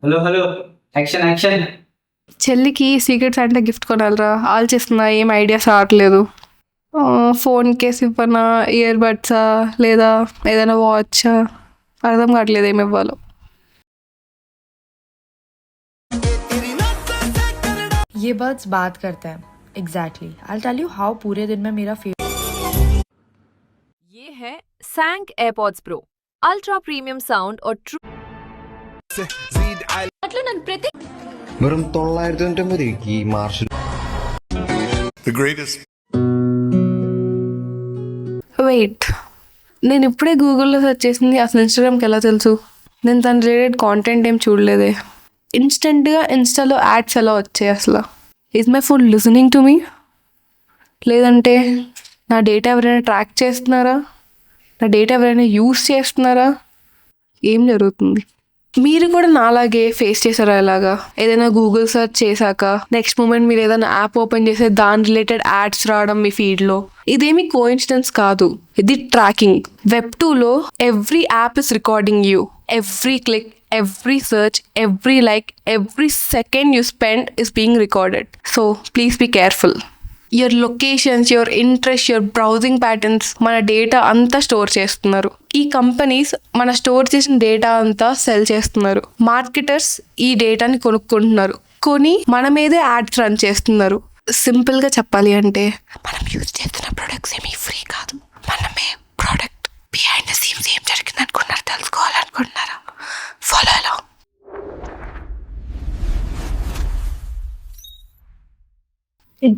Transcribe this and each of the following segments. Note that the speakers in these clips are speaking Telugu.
Hello hello, action action. చెల్లికి సీక్రెట్ శాంటా గిఫ్ట్ కొనాలిరా, ఆలోచిస్తున్నా, ఏం ఐడియాస్ రావట్లేదు. ఫోన్ కేస్ ఇవ్వనా, ఇయర్ బడ్సా, లేదా ఏదైనా వాచా, అర్థం కావట్లేదు ఏమి ఇవ్వాలో. ये बर्ड्स बात करते हैं. Exactly. I'll tell you how पूरे दिन में मेरा ये है सैंक AirPods pro, ultra premium sound और ट्रू అట్లా నన్ను ప్రతి വെറും 990 ഈ മാർച്ച് The greatest. వెయిట్, నేను ఇప్పుడే గూగుల్లో సెర్చ్ చేసింది, అసలు ఇన్స్టాగ్రామ్కి ఎలా తెలుసు? నేను తన రిలేటెడ్ కాంటెంట్ ఏం చూడలేదే. ఇన్స్టెంట్గా ఇన్స్టాలో యాడ్స్ ఎలా వచ్చాయి అసలు? Is my phone listening to me? లేదంటే నా డేటా ఎవరైనా ట్రాక్ చేస్తున్నారా? నా డేటా ఎవరైనా యూస్ చేస్తున్నారా? ఏం జరుగుతుంది? మీరు కూడా నాలాగే ఫేస్ చేశారా ఇలాగా? ఏదైనా గూగుల్ సెర్చ్ చేశాక నెక్స్ట్ మూమెంట్ మీరు ఏదైనా యాప్ ఓపెన్ చేస్తే దాని రిలేటెడ్ యాడ్స్ రావడం మీ ఫీడ్లో. ఇదేమి కోఇన్సిడెన్స్ కాదు, ఇది ట్రాకింగ్. Web2లో every app is recording you. Every click, every search, every like, every second you spend is being recorded. So please be careful. Your locations, your interests, your browsing patterns, మన డేటా అంతా స్టోర్ చేస్తున్నారు. ఈ కంపెనీస్ మన స్టోర్ చేసిన డేటా అంతా సెల్ చేస్తున్నారు. మార్కెటర్స్ ఈ డేటాని కొనుక్కుంటున్నారు, కొని మన మీదే యాడ్స్ రన్ చేస్తున్నారు. సింపుల్గా చెప్పాలి అంటే మనం యూజ్ చేస్తున్న ప్రొడక్ట్స్ ఏమీ ఫ్రీ కాదు, మనమే ప్రోడక్ట్. బిహైండ్ ద సీన్స్ ఏం జరిగింది అనుకున్నారు, తెలుసుకోవాలనుకుంటున్నారా? Follow along.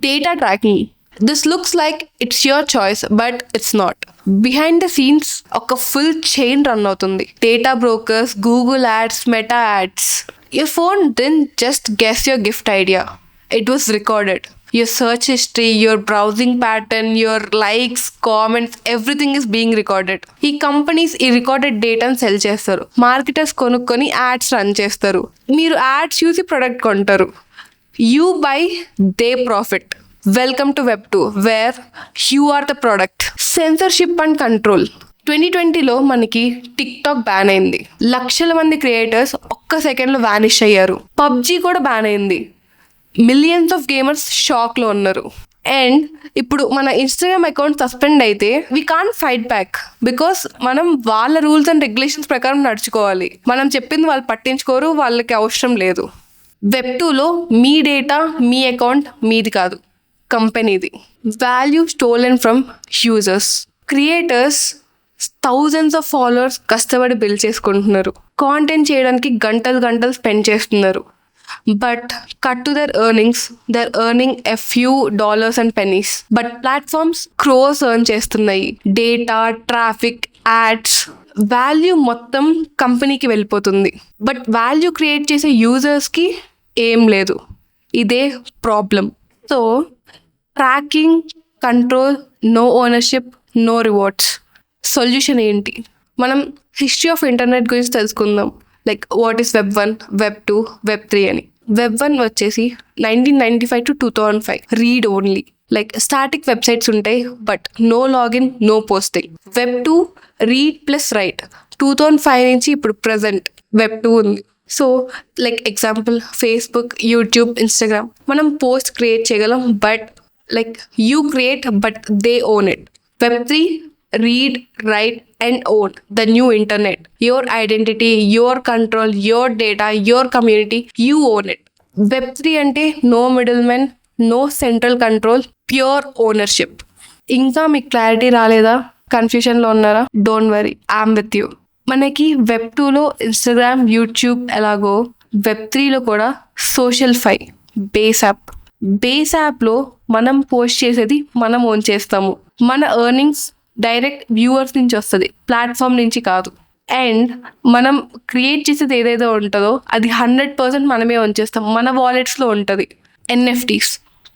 Data tracking. This looks like it's your choice, but it's not. Behind the scenes, ఒక ఫుల్ చైన్ రన్ అవుతుంది. Data brokers, Google ads, meta ads. Your phone didn't just guess your gift idea. It was recorded. Your search history, your browsing pattern, your likes, comments, everything is being recorded. ఈ కంపెనీస్ ఈ రికార్డెడ్ డేటాను సెల్ చేస్తారు. మార్కెటర్స్ కొనుక్కొని యాడ్స్ రన్ చేస్తారు. మీరు యాడ్స్ చూసి ప్రొడక్ట్ కొంటారు. You buy, they profit. Welcome to Web2, where you are the product. Censorship and control. 2020లో మనకి టిక్టాక్ బ్యాన్ అయింది. లక్షల మంది క్రియేటర్స్ ఒక్క సెకండ్లో వ్యానిష్ అయ్యారు. పబ్జీ కూడా బ్యాన్ అయింది. మిలియన్స్ ఆఫ్ గేమర్స్ షాక్లో ఉన్నారు. అండ్ ఇప్పుడు మన ఇన్స్టాగ్రామ్ అకౌంట్ సస్పెండ్ అయితే we can't fight back, because మనం వాళ్ళ రూల్స్ అండ్ రెగ్యులేషన్స్ ప్రకారం నడుచుకోవాలి. మనం చెప్పింది వాళ్ళు పట్టించుకోరు, వాళ్ళకి అవసరం లేదు. Web2లో మీ డేటా, మీ అకౌంట్ మీది కాదు, కంపెనీది. Value stolen from users. Creators thousands of followers కష్టపడి బిల్డ్ చేసుకుంటున్నారు. కాంటెంట్ చేయడానికి గంటలు స్పెండ్ చేస్తున్నారు. But cut to their earnings, they're earning a few dollars and pennies. But platforms crores earn చేస్తున్నాయి. డేటా, ట్రాఫిక్, యాడ్స్, వాల్యూ మొత్తం కంపెనీకి వెళ్ళిపోతుంది. బట్ వాల్యూ క్రియేట్ చేసే యూజర్స్కి ఏం లేదు. ఇదే problem. So tracking, control, no ownership, no rewards. Solution ఏంటి? మనం హిస్టరీ ఆఫ్ ఇంటర్నెట్ గురించి తెలుసుకుందాం. Like what is Web1, Web2, Web3 అని. Web1 వచ్చేసి 1995 to 2005 read only, like static websites ఉంటాయి but no login, no posting. Web2 read plus write. 2005 నుంచి ఇప్పుడు ప్రజెంట్ Web2 ఉంది. So like example Facebook, YouTube, Instagram. మనం పోస్ట్ క్రియేట్ చేయగలం, but like you create but they own it. Web3 read, write and own the new internet. Your identity, your control, your data, your community, you own it. Web3 అంటే no middleman, no central control, pure ownership. ఇంకా మీకు క్లారిటీ రాలేదా? కన్ఫ్యూషన్లో ఉన్నారా? Don't worry, I'm with you. మనకి Web2లో ఇన్స్టాగ్రామ్, యూట్యూబ్ ఎలాగో Web3లో కూడా SocialFi బేస్ యాప్. బేస్ యాప్లో మనం పోస్ట్ చేసేది మనం ఓన్ చేస్తాము. మన ఎర్నింగ్స్ డైరెక్ట్ వ్యూవర్స్ నుంచి వస్తుంది, ప్లాట్ఫామ్ నుంచి కాదు. అండ్ మనం క్రియేట్ చేసేది ఏదైతే ఉంటుందో అది 100% మనమే ఓన్ చేస్తాం, మన వాలెట్స్లో ఉంటుంది. NFTs,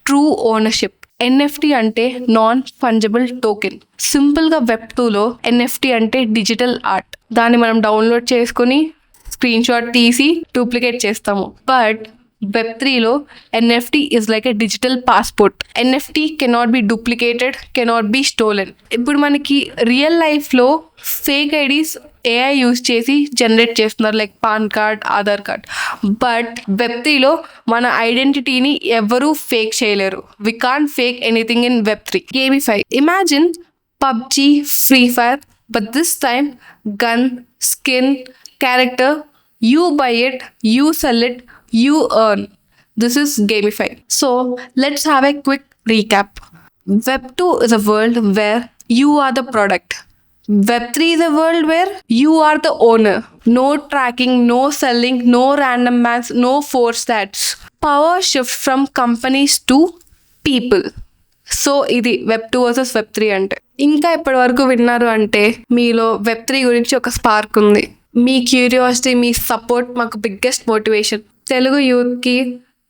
true ownership. NFT అంటే నాన్ ఫంజబుల్ టోకెన్. సింపుల్గా Web2లో NFT అంటే డిజిటల్ ఆర్ట్. దాన్ని మనం డౌన్లోడ్ చేసుకుని స్క్రీన్ షాట్ తీసి డూప్లికేట్ చేస్తాము. బట్ Web3లో NFT is like a digital passport. NFT cannot be duplicated, cannot be stolen. ఇప్పుడు మనకి రియల్ లైఫ్లో ఫేక్ ఐడీస్ AI యూజ్ చేసి జనరేట్ చేస్తున్నారు, like PAN card, Aadhaar card. But Web3లో మన ఐడెంటిటీని ఎవరూ ఫేక్ చేయలేరు. We can't fake anything in Web3. Gamify. Imagine PUBG, Free Fire, but this time gun, skin, character, you buy it, you sell it, you earn. This is GameFi. So let's have a quick recap. Web2 is a world where you are the product. Web3 is a world where you are the owner. No tracking, no selling, no random bans, no forced ads. Power shifts from companies to people. So ఇది Web2 వర్సెస్ Web3 అంటే. ఇంకా ఇప్పటి వరకు విన్నారు అంటే మీలో Web3 గురించి ఒక స్పార్క్ ఉంది. మీ క్యూరియాసిటీ, మీ సపోర్ట్ మాకు బిగ్గెస్ట్ మోటివేషన్. తెలుగు యూత్కి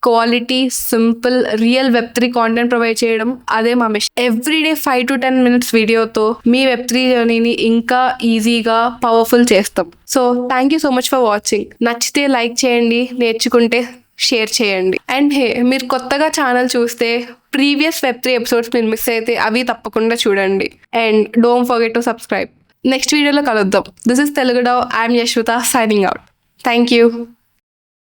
quality, simple, real Web3 content provide చేయడం అదే మా మిషన్. ఎవ్రీడే 5 to 10 minutes వీడియోతో మీ Web3 జర్నీని ఇంకా ఈజీగా పవర్ఫుల్ చేస్తాం. So thank you so much for watching. నచ్చితే లైక్ చేయండి, నేర్చుకుంటే షేర్ చేయండి. అండ్ మీరు కొత్తగా ఛానల్ చూస్తే ప్రీవియస్ Web3 ఎపిసోడ్స్ మీరు మిస్ అయితే అవి తప్పకుండా చూడండి. And don't forget to subscribe. Next వీడియోలో కలుద్దాం. This is Telugu Dove. I'm Yashwitha signing out. Thank you.